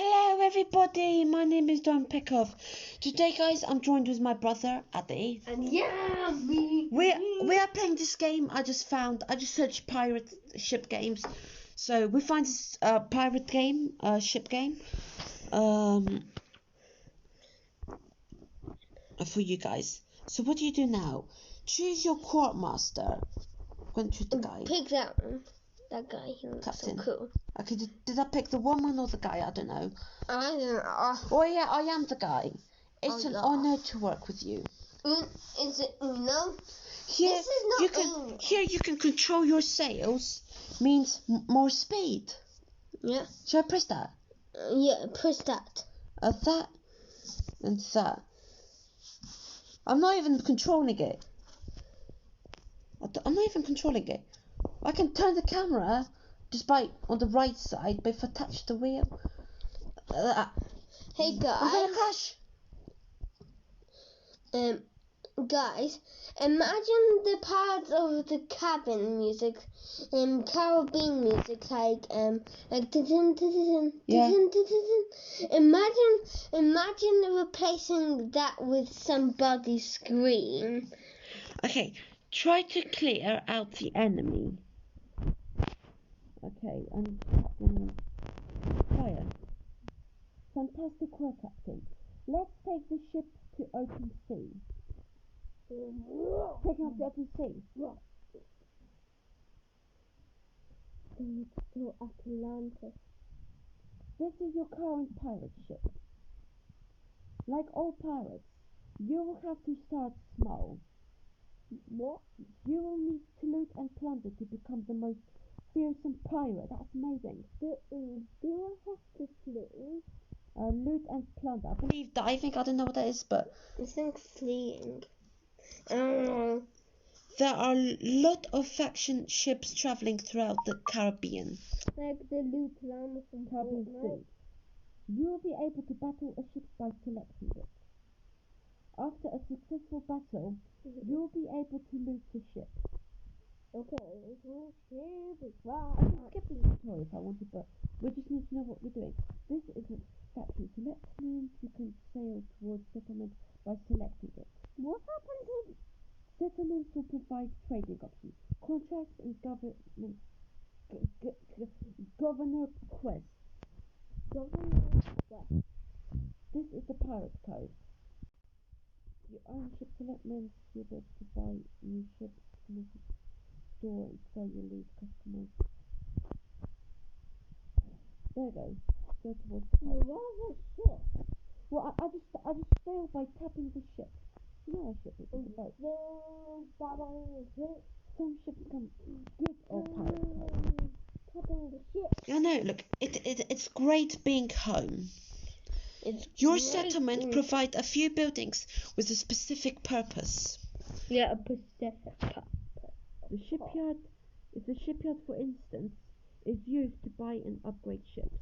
Hello everybody, my name is petkov. Today guys, I'm joined with my brother Addy. And yeah, me. We are playing this game I just searched pirate ship games. So we find this pirate game, ship game. For you guys. So what do you do now? Choose your quartermaster. I'm going to choose the guy. Pick that one. That guy, he looks Captain. so cool. Okay, did I pick the woman or the guy? I don't know. I don't know. Oh yeah, I am the guy. It's an yeah. honor to work with you. Is it Uno? Here, This is not Uno. Here you can control your sails. Means more speed. Yeah. Should I press that? Yeah, press that. That and that. I'm not even controlling it. I'm not even controlling it. I can turn the camera just by on the right side, but if I touch the wheel, Hey I'm gonna guys. crash. Guys, imagine the part of the cabin music, Caribbean music, like Yeah. Imagine replacing that with somebody's scream. Okay, try to clear out the enemy. Okay, and fire. Fantastic work, Captain. Let's take the ship to open sea. Taking off the open sea. To Atlantis. This is your current pirate ship. Like all pirates, you will have to start small. What? You will need to loot and plunder to become the most fearsome pirate. That's amazing. Do I have to flee? Loot and plunder. I believe diving. I don't know what that is, but I think fleeing. I don't know. there are a lot of faction ships traveling throughout the Caribbean. Like the loot llama from Caribbean Sea. You will be able to battle a ship by selecting it. After a successful battle, you will be able to loot the ship. Okay, this ship is I can skip the tutorial if I wanted, but we just need to know what we're doing. This is a faction selection. You can sail towards settlement by selecting it. What happens if settlements will provide trading options, contracts, and governor quests. This is the pirate code. Your own ship settlements, you'll be able to buy new ships, store and sell your lead customers. There you go. Go towards the pirate. where's the ship? Well, I just sail by tapping the ship. You know a ship is a boat. Some ships come good or pirate code. Tapping the ship. I know. Look, it's great being home. Your settlement provides a few buildings with a specific purpose. Yeah, a specific purpose. The shipyard, for instance, is used to buy and upgrade ships.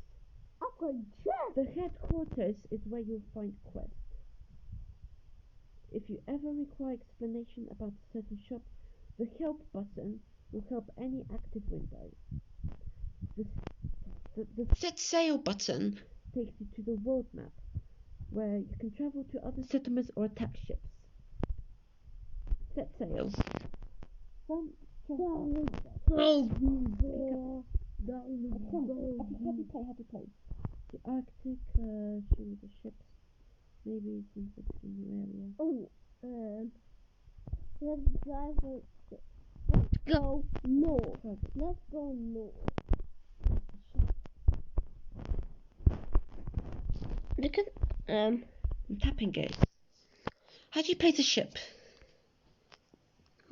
Upgrade ship? The headquarters is where you'll find quests. If you ever require explanation about a certain shop, the help button will help any active window. The set sail button takes you to the world map, where you can travel to other settlements or attack ships. Set sail. How to play. The Arctic, showing the ships. Maybe some ships in your area. Let's drive it. Let's go north. Let's go north. Look at I'm tapping it. How do you play the ship?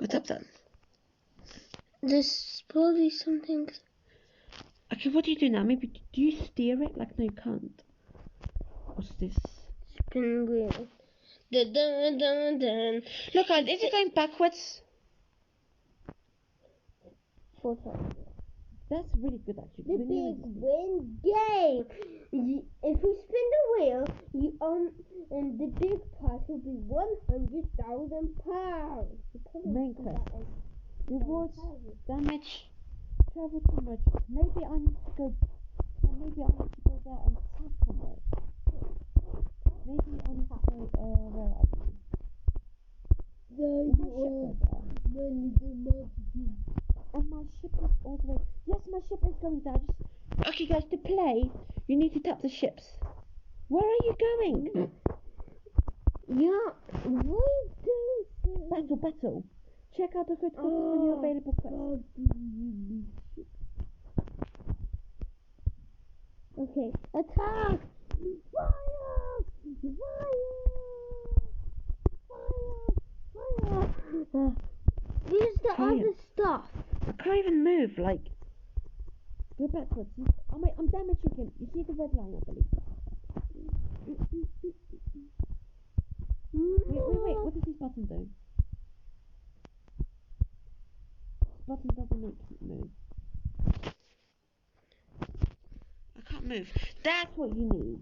Tap that. There's probably something. Okay, what do you do now? Maybe do you steer it? Like no, you can't. What's this? Spin wheel. Dun, dun, dun, dun. Look, is it going backwards? 4 times. That's really good actually. The big win game. If you spin the wheel, and the big prize will be £100,000. Main quest. Rewards, damage, travel too much. Maybe I need to go there and tap on it. Maybe I need to go, where are you? Is my ship there? And my ship is all the way. Yes, my ship is going there. Okay, guys, to play, you need to tap the ships. Where are you going? Yeah, what Battle. Check out the critical when you're available quest. Okay, attack! Fire! Fire! Use the other stuff. I can't even move, like. Go backwards. Oh wait, I'm damaging him. You see the red line, I believe. Wait, what does this button do? This button doesn't make it move. I can't move. That's what you need.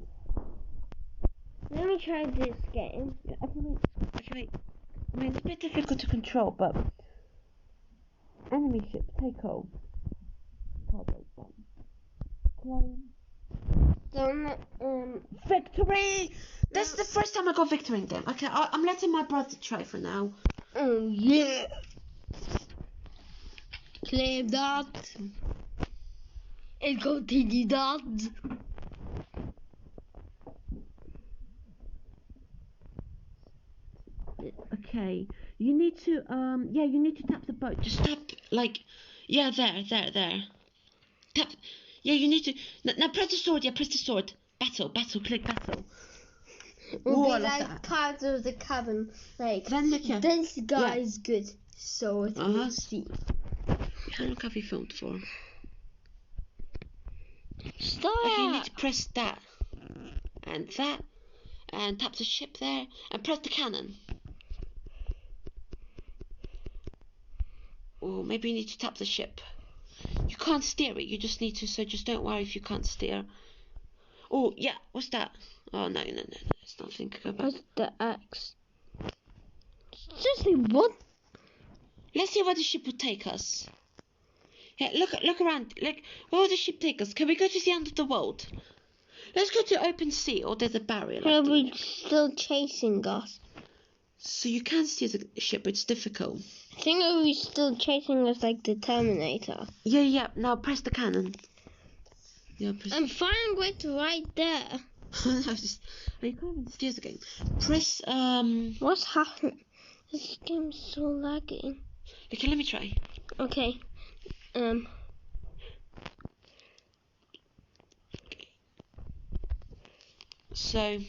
Let me try this game. Yeah, okay, wait. I mean, it's a bit difficult to control, but enemy ship, take hold. Victory! This is the first time I got victory in them. Okay, I'm letting my brother try for now. Oh yeah! Claim that. And continue that. Okay, you need to you need to tap the boat. Just tap like, yeah, there. Tap. Yeah, you need to now press the sword. Yeah, press the sword. Battle. Click battle. Will be like part of the cabin. Like this guy is good, so it will see. How long have you filmed for? Stop. Okay, you need to press that and tap the ship there and press the cannon. Or maybe you need to tap the ship. You can't steer it. You just need to. So just don't worry if you can't steer. Oh yeah, what's that? Oh no, it's nothing. Go back. What's the X? Just what? Let's see where the ship would take us. Yeah, look around. Like, where would the ship take us? Can we go to the end of the world? Let's go to open sea, or there's a barrier. Are we still chasing us? So you can steer the ship, it's difficult. I think are we still chasing us like the Terminator? Yeah. Now press the cannon. Yeah, I'm firing it right there. You can't even steer the game. Press What's happening? This game's so lagging. Okay, let me try. Okay. So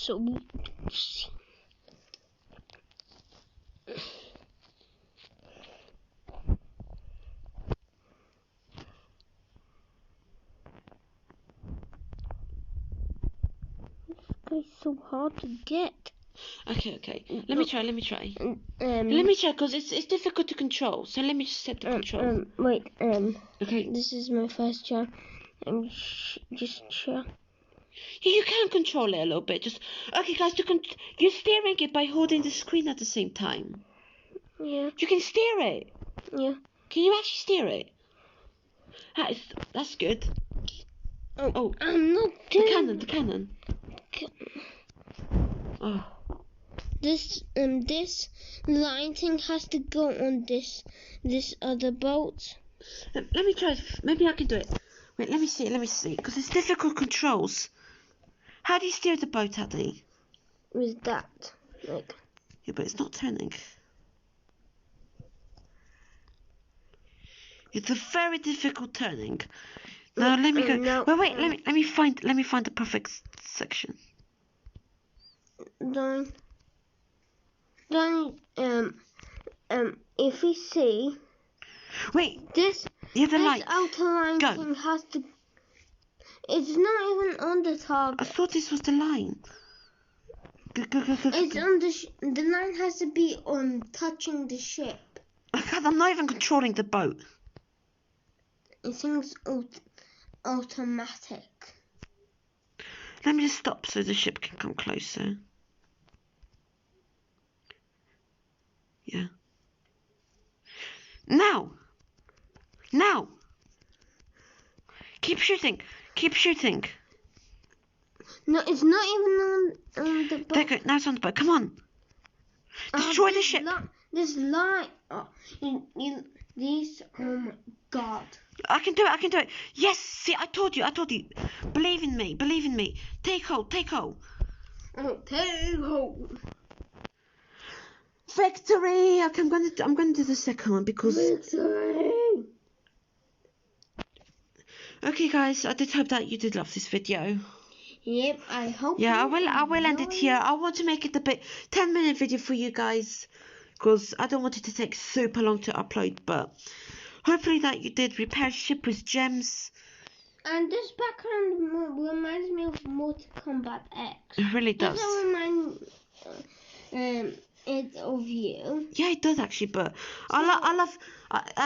This guy's so hard to get. Okay. Let me try. Let me try because it's difficult to control. So let me just set the control. Wait. Okay. This is my first job. Just chill. You can control it a little bit. Just okay, guys. You're steering it by holding the screen at the same time. Yeah. You can steer it. Yeah. Can you actually steer it? That's good. Oh. I'm not doing The cannon. Oh. This line thing has to go on this other boat. Let me try. Maybe I can do it. Wait, let me see. Because it's difficult controls. How do you steer the boat, Addy? With that, like. Yeah, but it's not turning. It's a very difficult turning. Now let me go. No, Wait. Let me find the perfect section. Don't. If we see. Wait. This the light. outer line thing has to. It's not even on the top. I thought this was the line. Go. It's on the line has to be on touching the ship. I'm not even controlling the boat. It's automatic. Let me just stop so the ship can come closer. Yeah. Now. Keep shooting. Keep shooting. No, it's not even on the boat. There, now it's on the boat. Come on. Destroy the ship. This light. This. Oh my God. I can do it. Yes. See, I told you. Believe in me. Take hold. Oh, take hold. Victory. Okay, I'm going to do the second one because. Victory. Okay, guys. I did hope that you did love this video. Yep, I hope. Yeah, I will end it here. I want to make it a 10-minute video for you guys because I don't want it to take super long to upload, but hopefully that you did repair a ship with gems. And this background reminds me of Mortal Kombat X. It really does. Does it remind it of you? Yeah, it does actually, but I love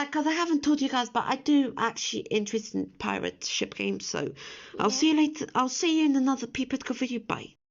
because I haven't told you guys, but I do actually interested in pirate ship games. So I'll see you later. I'll see you in another petkov video. Bye.